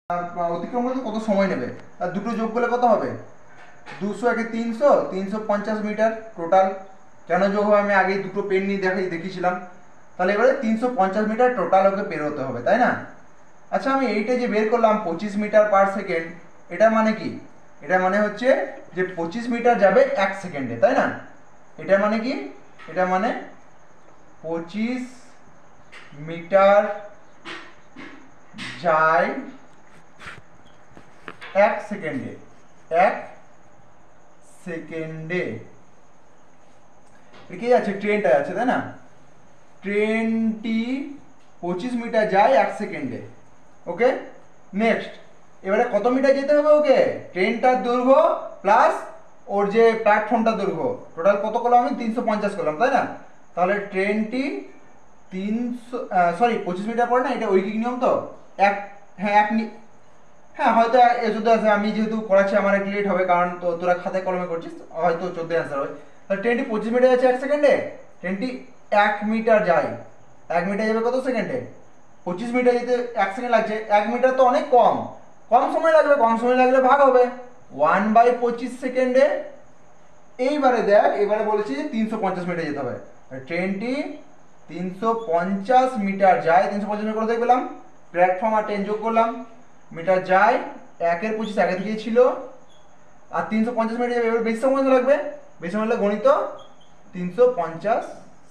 অতিক্রম করতে কত সময় নেবে, আর দুটো যোগ করলে কত হবে? 200 একে 300, 350 মিটার টোটাল। কেন যোগ হবে আমি আগেই দুটো পেন নিয়ে দেখিয়েছিলাম। তাহলে এবারে 350 মিটার টোটাল ওকে পেরোতে হবে, তাই না? আচ্ছা, আমি এইটা যে বের করলাম 25 মিটার পার সেকেন্ড, এটা মানে কি? এটা মানে হচ্ছে যে 25 মিটার যাবে 1 সেকেন্ডে, তাই না? এটা মানে কি? এটা মানে 25 মিটার যায় 1 সেকেন্ডে। 1 সেকেন্ডে কি আছে? ট্রেনটা আছে, তাই না? ট্রেনটি 25 মিটার যায় 1 সেকেন্ডে। ওকে, নেক্সট এবারে কত মিটার যেতে হবে ওকে? ট্রেনটার দৈর্ঘ্য প্লাস ওর যে প্ল্যাটফর্মটা দৈর্ঘ্য, টোটাল কত করলাম আমি? 350 করলাম, তাই না? তাহলে ট্রেনটি 25 মিটার পরে না, এটা ঐকিক নিয়ম তো এক, হ্যাঁ হ্যাঁ হয়তো 14 আছে, আমি যেহেতু করাচ্ছি আমার একটু লেট হবে, কারণ তো তোরা খাতায় কলমে করছিস, হয়তো 14 অ্যান্সার হবে। তাহলে ট্রেনটি 25 মিটার যাচ্ছে 1 সেকেন্ডে, ট্রেনটি 1 মিটার যায়, 1 মিটার যাবে কত সেকেন্ডে? 25 মিটার যেতে 1 সেকেন্ড লাগছে, 1 মিটার তো অনেক কম, কম সময় লাগবে, কম সময় লাগলে ভাগ হবে 1/25 সেকেন্ডে। এইবারে দেখ, এবারে বলেছি যে 350 মিটার যেতে হবে। ট্রেনটি 350 মিটার যায়, 350 মিটার করে পেলাম, প্ল্যাটফর্ম আর ট্রেন যোগ করলাম, মিটার যায়, 1-এর 25 আগে থেকেই ছিল, আর 350 মিটার যাবে, এবার বেশি সময় লাগবে, বেশি সময় লাগলে গণিত 350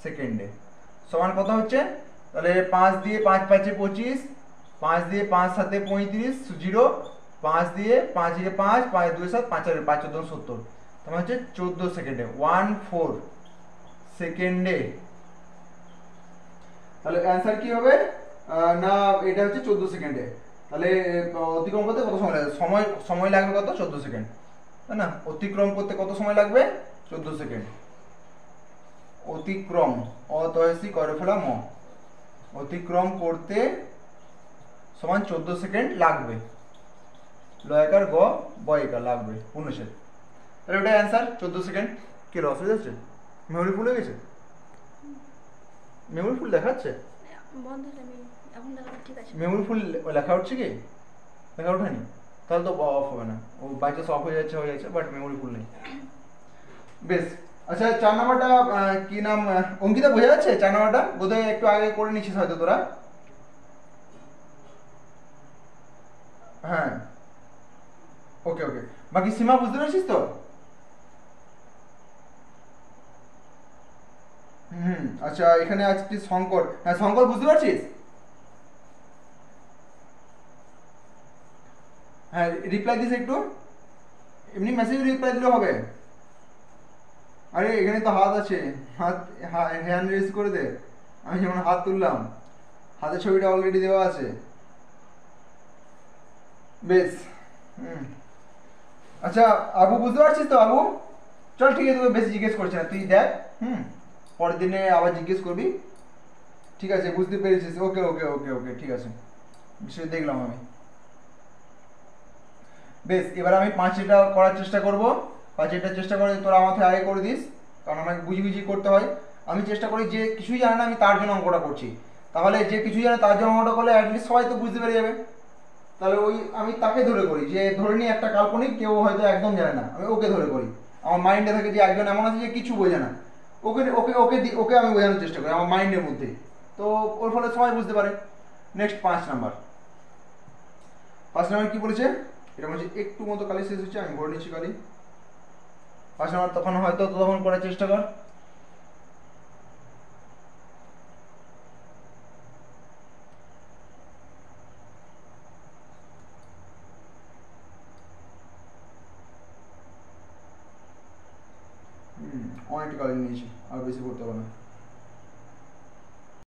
সেকেন্ডে সমান কত হচ্ছে? তাহলে 5 দিয়ে 5 5 25, 5 দিয়ে 5 7 35, 0, 5 দিয়ে 5 দিয়ে 5, 5 2 7, 5 4 5 14 70, তোমার হচ্ছে 14 সেকেন্ডে, 14 সেকেন্ডে। তাহলে অ্যান্সার কি হবে? না, এটা হচ্ছে 14 সেকেন্ডে। তাহলে অতিক্রম করতে কত সময় লাগবে? সময় লাগবে কত? 14 সেকেন্ড, তাই না? অতিক্রম করতে কত সময় লাগবে? 14 সেকেন্ড। অতিক্রম, অতএসি করে ফেলা ম, অতিক্রম করতে সমান 14 সেকেন্ড লাগবে, লয়কার গ বয়কার লাগবে পূর্ণচ্ছেদ। তাহলে ওটা অ্যান্সার 14 সেকেন্ড। কি অসুবিধা হচ্ছে? মেমোরি ফুল হয়ে গেছে? মেমোরি ফুল দেখাচ্ছে? মেমোরি ফুল লেখা উঠছে কি? লেখা ওঠেনি? তাহলে তো অফ হবে না, ও বাই চান্স অফ হয়ে যাচ্ছে, বাট মেমোরি ফুল নেই। বেশ, আচ্ছা 4 নাম্বারটা কি নাম? অঙ্কিতা বোঝা যাচ্ছে? 4 নাম্বারটা বোধহয় একটু আগে করে নিচ্ছিস হয়তো তোরা। হ্যাঁ, ওকে ওকে। বাকি সীমা বুঝতে পেরেছিস তো? হুম, আচ্ছা এখানে আজকে শঙ্কর, হ্যাঁ শঙ্কর বুঝতে পারছিস? হ্যাঁ রিপ্লাই দিস একটু, এমনি মেসেজ রিপ্লাই দিলেও হবে। আরে এখানে তো হাত আছে, হাত, হ্যান্ড রেজ করে দে, আমি যেমন হাত তুললাম, হাতের ছবিটা অলরেডি দেওয়া আছে। বেশ, হুম, আচ্ছা আবু বুঝতে পারছিস তো আবু? চল ঠিক আছে, তোকে বেশি জিজ্ঞেস করছি না, তুই দেখ। হুম, পরের দিনে আবার জিজ্ঞেস করবি। ঠিক আছে, বুঝতে পেরেছিস? ওকে ওকে ওকে ওকে, ঠিক আছে, বিষয় দেখলাম আমি। বেশ, এবার আমি 5এটা করার চেষ্টা করব। 5এটা চেষ্টা করে তোরা আমার থেকে আগে করে দিস, কারণ আমাকে বুঝি বুঝি করতে হয়। আমি চেষ্টা করি যে কিছুই জানে না আমি তার জন্য অঙ্কটা করছি, তাহলে যে কিছুই জানে তার জন্য অঙ্কটা করলে অ্যাটলিস্ট সবাই তো বুঝতে পেরে যাবে। তাহলে ওই আমি তাকে ধরে করি, যে ধরে নিই একটা কাল্পনিক কেউ হয়তো একদম জানে না, আমি ওকে ধরে করি। আমার মাইন্ডে থাকে যে একজন এমন আছে যে কিছু বোঝে না, ওকে ওকে ওকে ওকে আমি বোঝানোর চেষ্টা করি আমার মাইন্ডের মধ্যে, তো ওর ফলে সবাই বুঝতে পারে। নেক্সট 5 নাম্বার, 5 নাম্বার কি বলেছে? এটা বলছে একটু মতো কালি শেষ হচ্ছে, আমি ভরে নিচ্ছি কালি। 5 নাম্বার তখন হয়তো তখন করার চেষ্টা কর। অনেকটা কালি নিয়েছি, আর বেশি করতে হবে না।